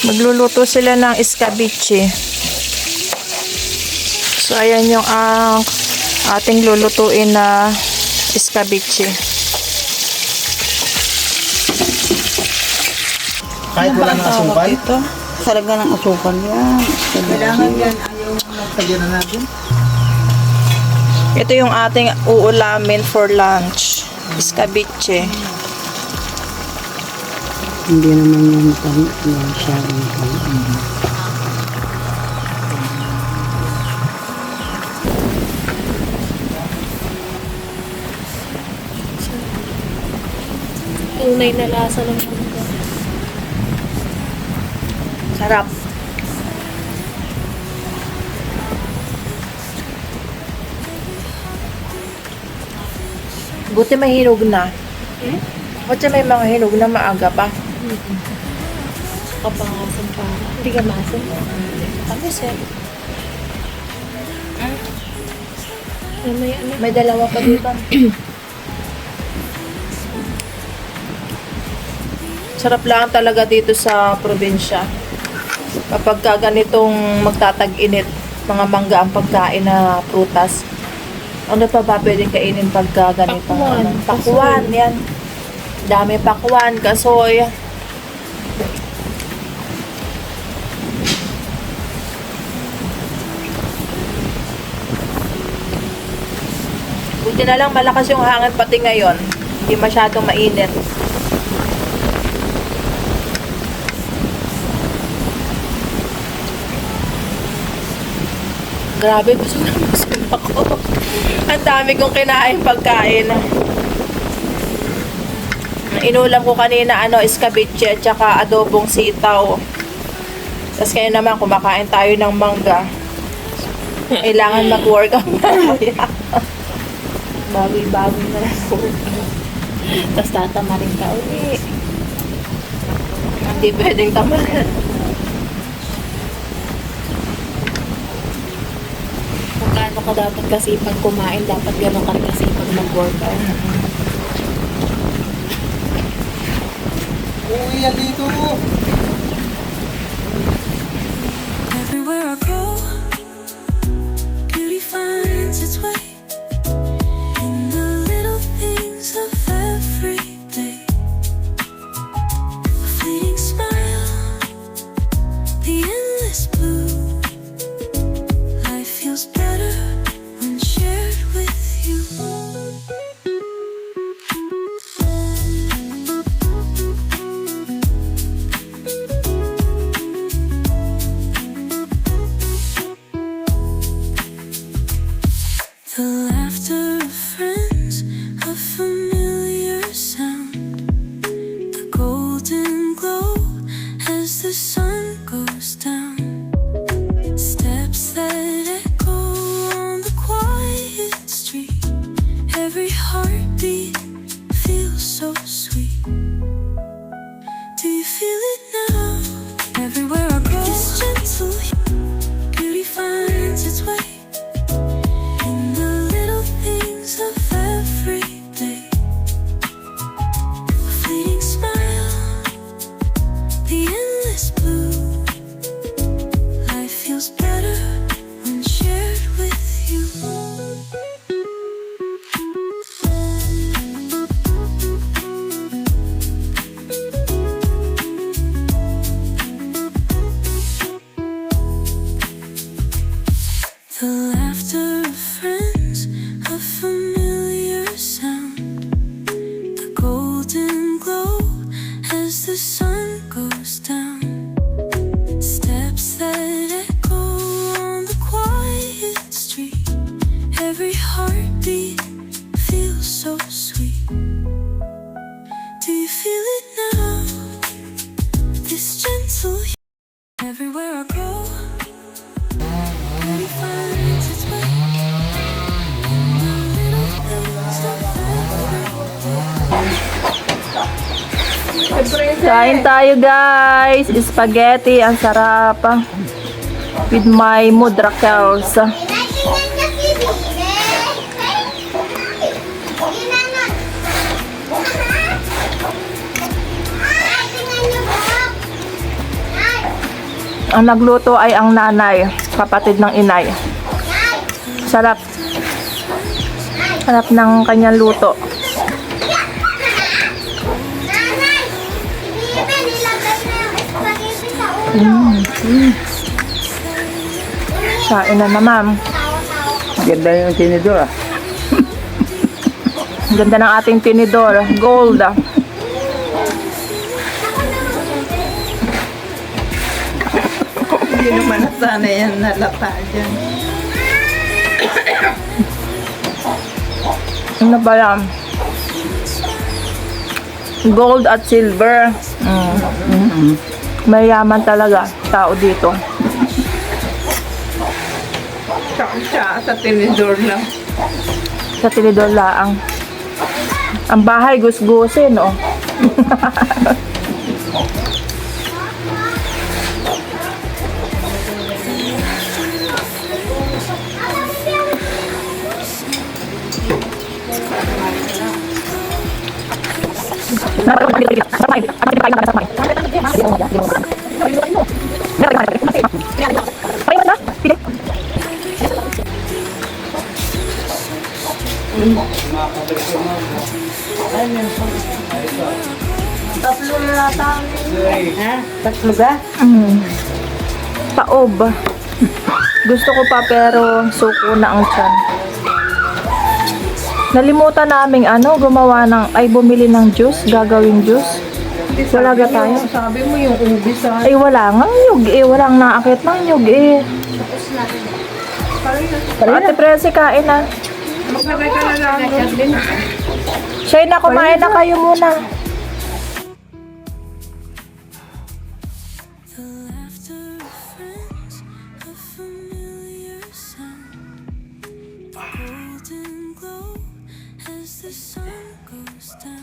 Magluluto sila ng escabeche. So, ayan yung ating lulutuin na escabeche. Kahit wala ng asukal? Talaga ng asukal yan. Kailangan yan. Ayaw magtagyan na natin. Ito yung ating uulamin for lunch. Escabeche. Hindi naman yung masyadong Tunay na lasa ng mangga. Sarap. Buti may hinog na. Buti may mga hinog na maaga pa. Kapangasan pa. Hindi ka masan. Tamis eh. May ano. May dalawa pa dito. Sarap lang talaga dito sa probinsya. Kapag ka ganitong magtatag-init, mga mangga ang pagkain na prutas. Ano pa ba pwedeng kainin pagka ganito? Pakwan. Pakwan, yan. Dami pakwan, kasoy. Buti na lang malakas yung hangin pati ngayon. Hindi masyadong mainit. Grabe, busog na busog ako. Ang dami kong kinain pagkain. Inulam ko kanina, escabeche at saka adobong sitaw. Tapos kayo naman, kumakain tayo ng mangga. Kailangan mag-workout mamaya. Bawi-bawi na lang workout. Tapos tatamarin ka uli. Hindi pwedeng tamarin. Kung gaano ka dapat kasipag kumain, dapat gano'n ka rin kasipag mag-workout. Uy, yan dito. Everywhere I go, beauty finds its way in the little things of every day. A fleeting smile, the endless blue. Life feels better when shared with you. The laughter of friends, a familiar sound, the golden glow as the sun goes down, steps that echo on the quiet street, every heartbeat feels so sweet. Do you feel it now? Everywhere I go, this gentle beauty finds its way in the little things of every day. A fleeting smile, the endless blue. Life feels better when shared with you. The laughter of friends, a familiar sound, the golden glow as the sun goes down, steps that echo on the quiet street, every heartbeat feels so sweet. Do you feel it now? This gentle everywhere I go. Beauty finds its way in the little things of every day. Kain tayo guys. Spaghetti, ang sarap. With my mudrakels. Ang nagluto ay ang nanay, kapatid ng inay. Sarap. Sarap ng kanyang luto. Kain na naman. Ganda yung tinidor ah. Ang ganda ng ating tinidor. Gold. Hindi naman sana yan nalata dyan. Ano ba yan? Gold at silver. Mayaman talaga tao dito. Siya sa tinidor lang. Sa tinidor laang. Ang bahay gusgusin, oh. Tatlo ga? Paob. Gusto ko pa pero suko na ang tiyan. Nalimutan naming gumawa bumili ng juice, gagawing juice. Wala ga tayo. Sabi mo yung ubi sa... Ay wala nga nyug walang naakit ng nyug Ate Presi, kain na. Maglagay ka na lang. Shay na, kumain na kayo muna. The laughter of friends, a familiar sound. The golden glow as the sun goes down.